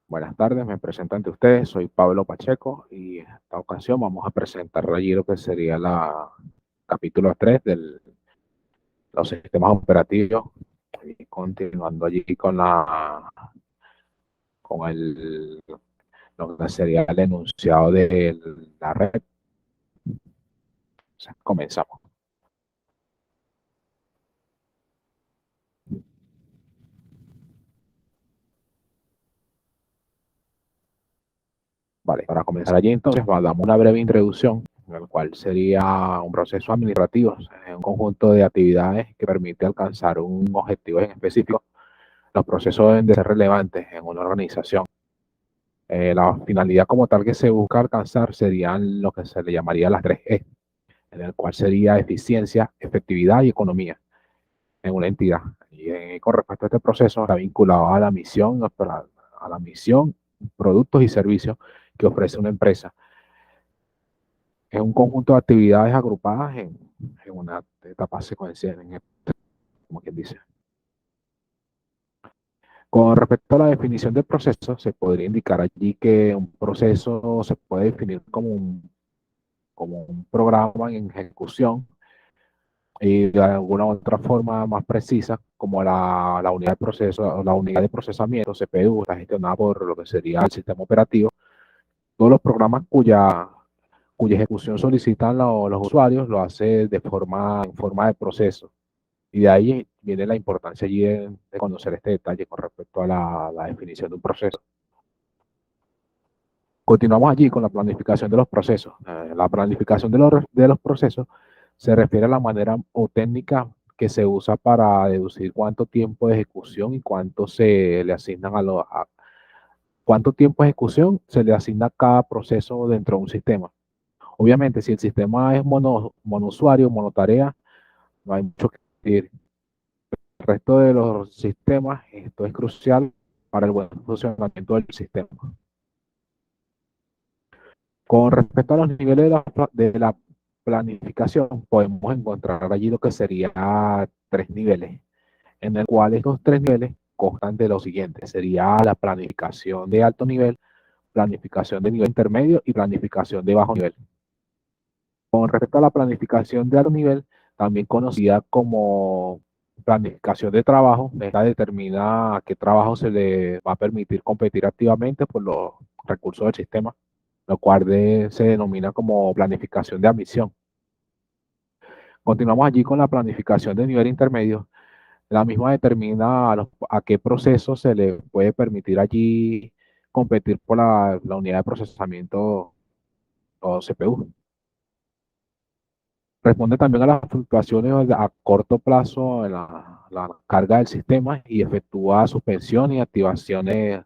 Buenas tardes, me presento ante ustedes, soy Pablo Pacheco y en esta ocasión vamos a presentar allí lo que sería la capítulo 3 de los sistemas operativos y continuando allí con lo que sería el enunciado de la red. O sea, comenzamos. Vale, para comenzar allí entonces damos una breve introducción, en el cual sería un proceso administrativo, o sea, un conjunto de actividades que permite alcanzar un objetivo en específico. Los procesos deben de ser relevantes en una organización. La finalidad como tal que se busca alcanzar serían lo que se le llamaría las 3 E, en el cual sería eficiencia, efectividad y economía en una entidad. Y con respecto a este proceso está vinculado a la misión, productos y servicios que ofrece una empresa. Es un conjunto de actividades agrupadas en una etapa secuencial, como quien dice. Con respecto a la definición del proceso, se podría indicar allí que un proceso se puede definir como un programa en ejecución y de alguna u otra forma más precisa, como la unidad de proceso, la unidad de procesamiento, CPU, está gestionada por lo que sería el sistema operativo. Todos los programas cuya ejecución solicitan los usuarios lo hace en forma de proceso. Y de ahí viene la importancia allí de conocer este detalle con respecto a la definición de un proceso. Continuamos allí con la planificación de los procesos. La planificación de los procesos se refiere a la manera o técnica que se usa para deducir cuánto tiempo de ejecución y cuánto se le asignan cuánto tiempo de ejecución se le asigna a cada proceso dentro de un sistema. Obviamente, si el sistema es monousuario, monotarea, no hay mucho que decir. El resto de los sistemas, esto es crucial para el buen funcionamiento del sistema. Con respecto a los niveles de la planificación, podemos encontrar allí lo que sería 3 niveles, en el cual estos 3 niveles constan de lo siguiente. Sería la planificación de alto nivel, planificación de nivel intermedio y planificación de bajo nivel. Con respecto a la planificación de alto nivel, también conocida como planificación de trabajo, esta determina a qué trabajo se le va a permitir competir activamente por los recursos del sistema, lo cual se denomina como planificación de admisión. Continuamos allí con la planificación de nivel intermedio. La misma determina a qué proceso se le puede permitir allí competir por la unidad de procesamiento o CPU. Responde también a las fluctuaciones a corto plazo en la carga del sistema y efectúa suspensiones y activaciones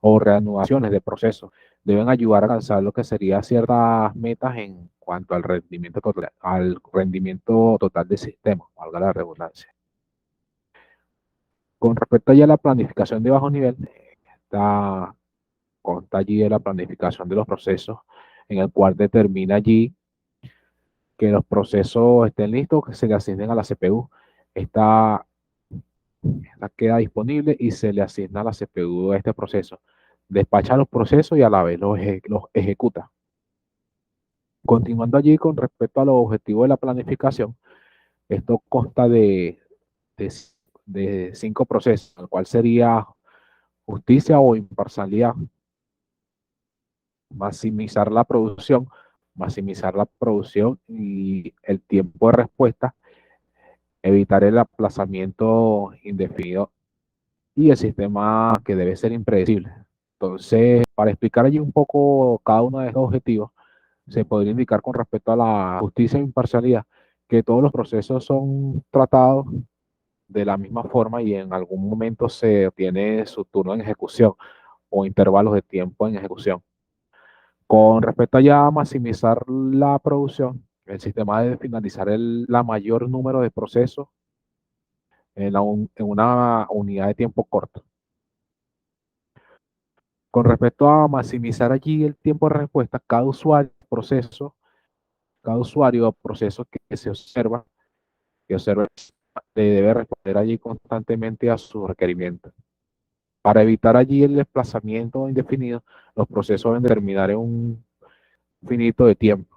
o reanudaciones de procesos. Deben ayudar a alcanzar lo que serían ciertas metas en cuanto al rendimiento total del sistema, valga la redundancia. Con respecto ya a la planificación de bajo nivel, está, consta allí de la planificación de los procesos, en el cual determina allí que los procesos estén listos, que se le asignen a la CPU. Esta, esta queda disponible y se le asigna a la CPU a este proceso. Despacha los procesos y a la vez los ejecuta. Continuando allí con respecto a los objetivos de la planificación, esto consta de, de 5 procesos, el cual sería justicia o imparcialidad, maximizar la producción y el tiempo de respuesta, evitar el aplazamiento indefinido y el sistema que debe ser impredecible. Entonces, para explicar allí un poco cada uno de estos objetivos, se podría indicar con respecto a la justicia e imparcialidad que todos los procesos son tratados de la misma forma y en algún momento se obtiene su turno en ejecución o intervalos de tiempo en ejecución. Con respecto a ya maximizar la producción, el sistema debe finalizar la mayor número de procesos en una unidad de tiempo corto. Con respecto a maximizar allí el tiempo de respuesta, cada usuario o proceso que se observa, debe responder allí constantemente a sus requerimientos. Para evitar allí el desplazamiento indefinido, los procesos deben terminar en un finito de tiempo.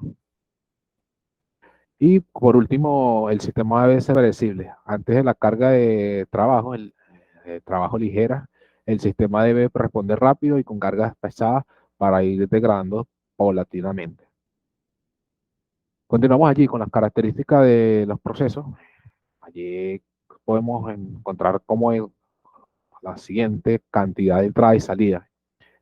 Y por último, el sistema debe ser predecible. Antes de la carga de trabajo, el trabajo ligera, el sistema debe responder rápido y con cargas pesadas para ir degradando paulatinamente. Continuamos allí con las características de los procesos. Allí podemos encontrar como la siguiente cantidad de entrada y salida.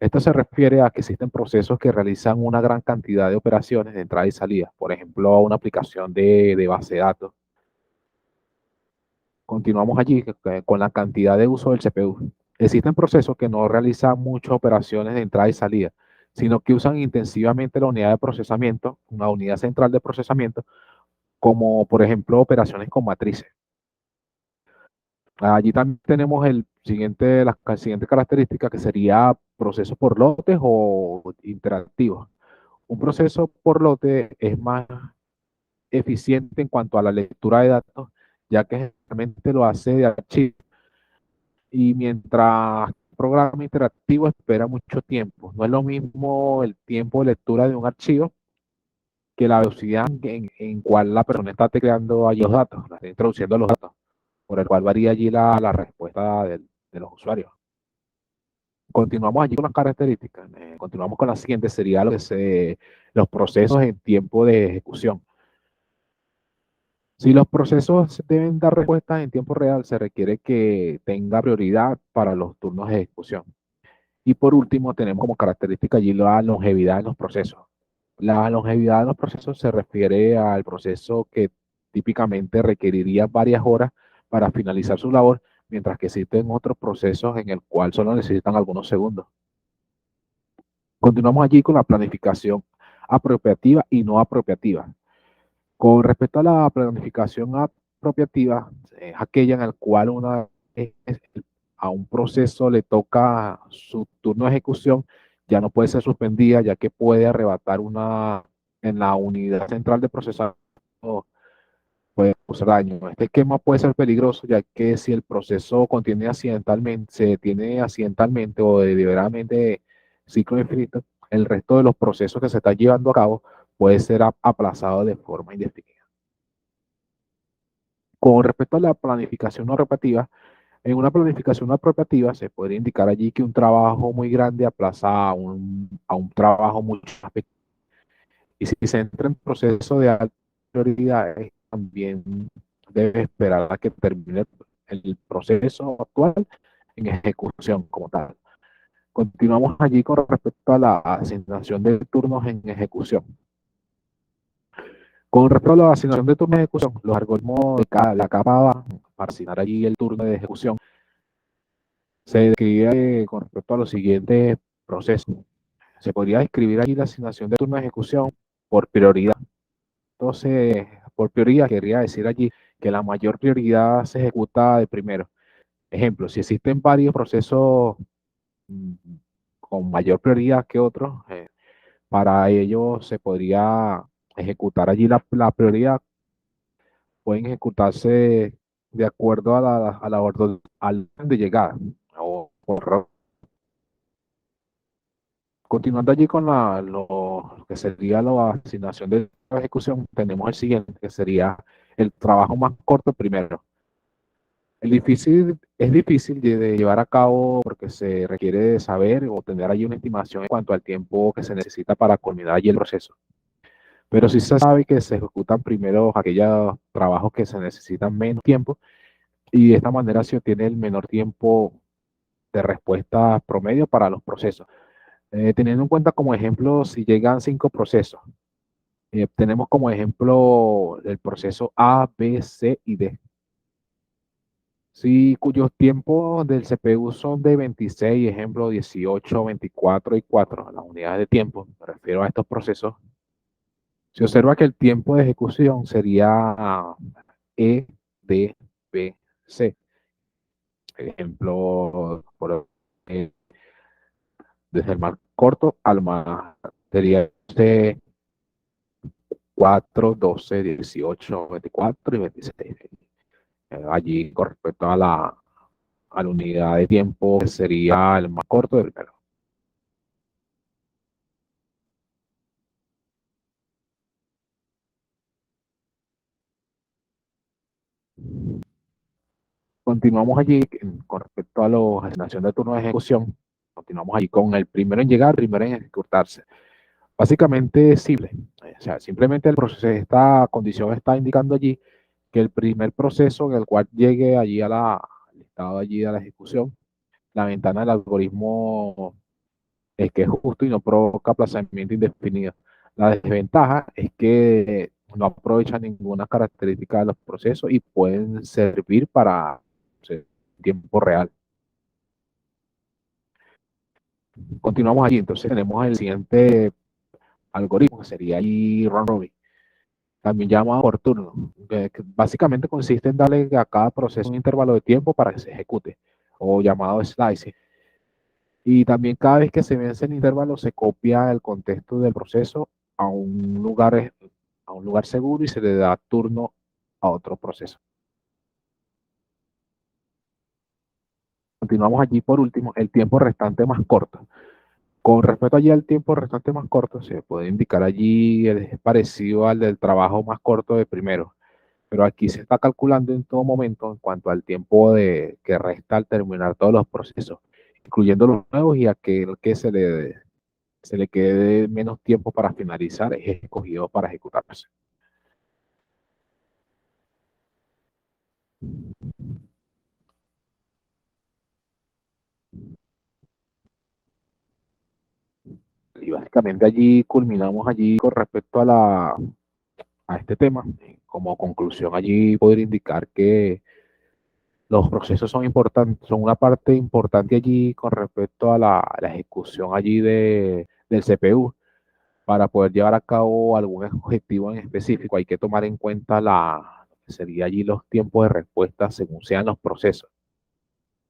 Esto se refiere a que existen procesos que realizan una gran cantidad de operaciones de entrada y salida. Por ejemplo, una aplicación de base de datos. Continuamos allí con la cantidad de uso del CPU. Existen procesos que no realizan muchas operaciones de entrada y salida, sino que usan intensivamente la unidad de procesamiento, una unidad central de procesamiento, como por ejemplo operaciones con matrices. Allí también tenemos la siguiente característica que sería procesos por lotes o interactivos. Un proceso por lote es más eficiente en cuanto a la lectura de datos, ya que generalmente lo hace de archivo y mientras un programa interactivo espera mucho tiempo. No es lo mismo el tiempo de lectura de un archivo que la velocidad en cual la persona está tecleando allí los datos, está introduciendo los datos, por el cual varía allí la respuesta de los usuarios. Continuamos allí con las características. Continuamos con la siguiente, sería los procesos en tiempo de ejecución. Si los procesos deben dar respuestas en tiempo real, se requiere que tenga prioridad para los turnos de ejecución. Y por último, tenemos como característica allí la longevidad en los procesos. La longevidad en los procesos se refiere al proceso que típicamente requeriría varias horas para finalizar su labor, mientras que existen otros procesos en el cual solo necesitan algunos segundos. Continuamos allí con la planificación apropiativa y no apropiativa. Con respecto a la planificación apropiativa, es aquella en la cual a un proceso le toca su turno de ejecución, ya no puede ser suspendida, ya que puede arrebatar en la unidad central de procesamiento, puede causar daño. Este esquema puede ser peligroso, ya que si el proceso se detiene accidentalmente o deliberadamente ciclo infinito, el resto de los procesos que se están llevando a cabo puede ser aplazado de forma indefinida. Con respecto a la planificación no rotativa, en una planificación no rotativa se puede indicar allí que un trabajo muy grande aplaza a un trabajo mucho más pequeño. Y si se entra en proceso de alta prioridad, también debe esperar a que termine el proceso actual en ejecución como tal. Continuamos allí con respecto a la asignación de turnos en ejecución. Con respecto a la asignación de turnos de ejecución, los algoritmos de la capa abajo, para asignar allí el turno de ejecución, se describe con respecto a los siguientes procesos. Se podría describir allí la asignación de turno de ejecución por prioridad. Entonces, por prioridad querría decir allí que la mayor prioridad se ejecuta de primero. Ejemplo, si existen varios procesos mm, con mayor prioridad que otros, para ello se podría ejecutar allí la prioridad. Pueden ejecutarse de acuerdo a la orden, al orden de llegada o por continuando allí con lo que sería la asignación de ejecución, tenemos el siguiente, que sería el trabajo más corto primero. Es difícil de llevar a cabo porque se requiere de saber o tener allí una estimación en cuanto al tiempo que se necesita para culminar allí el proceso. Pero sí se sabe que se ejecutan primero aquellos trabajos que se necesitan menos tiempo y de esta manera se obtiene el menor tiempo de respuesta promedio para los procesos. Teniendo en cuenta como ejemplo, si llegan 5 procesos, tenemos como ejemplo el proceso A, B, C y D. Si cuyos tiempos del CPU son de 26, ejemplo 18, 24 y 4, las unidades de tiempo, me refiero a estos procesos, se observa que el tiempo de ejecución sería E, D, B, C. Ejemplo, eh, desde el más corto al más, sería C 4, 12, 18, 24 y 26. Allí con respecto a a la unidad de tiempo, que sería el más corto del primero. Continuamos allí con respecto a la asignación de turno de ejecución. Continuamos allí con el primero en llegar, primero en ejecutarse. Básicamente es simple. O sea, simplemente el proceso, esta condición está indicando allí que el primer proceso en el cual llegue allí al estado allí de la ejecución, la ventana del algoritmo es que es justo y no provoca aplazamiento indefinido. La desventaja es que no aprovecha ninguna característica de los procesos y pueden servir para, o sea, tiempo real. Continuamos allí, entonces tenemos el siguiente algoritmo, que sería ahí Round Robin, también llamado por turno, que básicamente consiste en darle a cada proceso un intervalo de tiempo para que se ejecute, o llamado slicing. Y también cada vez que se vence el intervalo se copia el contexto del proceso a un lugar, a un lugar seguro y se le da turno a otro proceso. Continuamos allí por último, el tiempo restante más corto. Con respecto allí al tiempo restante más corto, se puede indicar allí, es parecido al del trabajo más corto de primero, pero aquí se está calculando en todo momento en cuanto al tiempo que resta al terminar todos los procesos, incluyendo los nuevos y aquel que se le quede menos tiempo para finalizar, es escogido para ejecutarse. Y básicamente allí culminamos allí con respecto a este tema. Como conclusión, allí poder indicar que los procesos son importantes, son una parte importante allí con respecto a la ejecución allí del CPU. Para poder llevar a cabo algún objetivo en específico, hay que tomar en cuenta lo que sería allí los tiempos de respuesta según sean los procesos.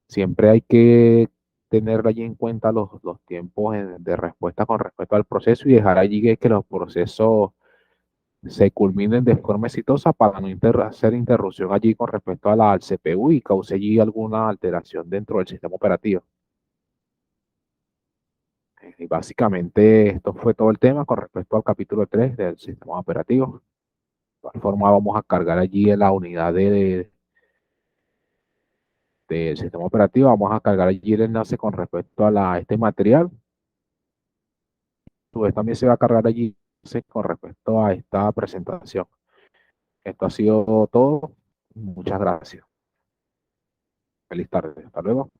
Siempre hay que tener allí en cuenta los tiempos de respuesta con respecto al proceso y dejar allí que los procesos se culminen de forma exitosa para no hacer interrupción allí con respecto al CPU y cause allí alguna alteración dentro del sistema operativo. Y básicamente esto fue todo el tema con respecto al capítulo 3 del sistema operativo. De igual forma vamos a cargar allí en la unidad del sistema operativo, vamos a cargar allí el enlace con respecto a este material. Pues también se va a cargar allí con respecto a esta presentación. Esto ha sido todo. Muchas gracias. Feliz tarde. Hasta luego.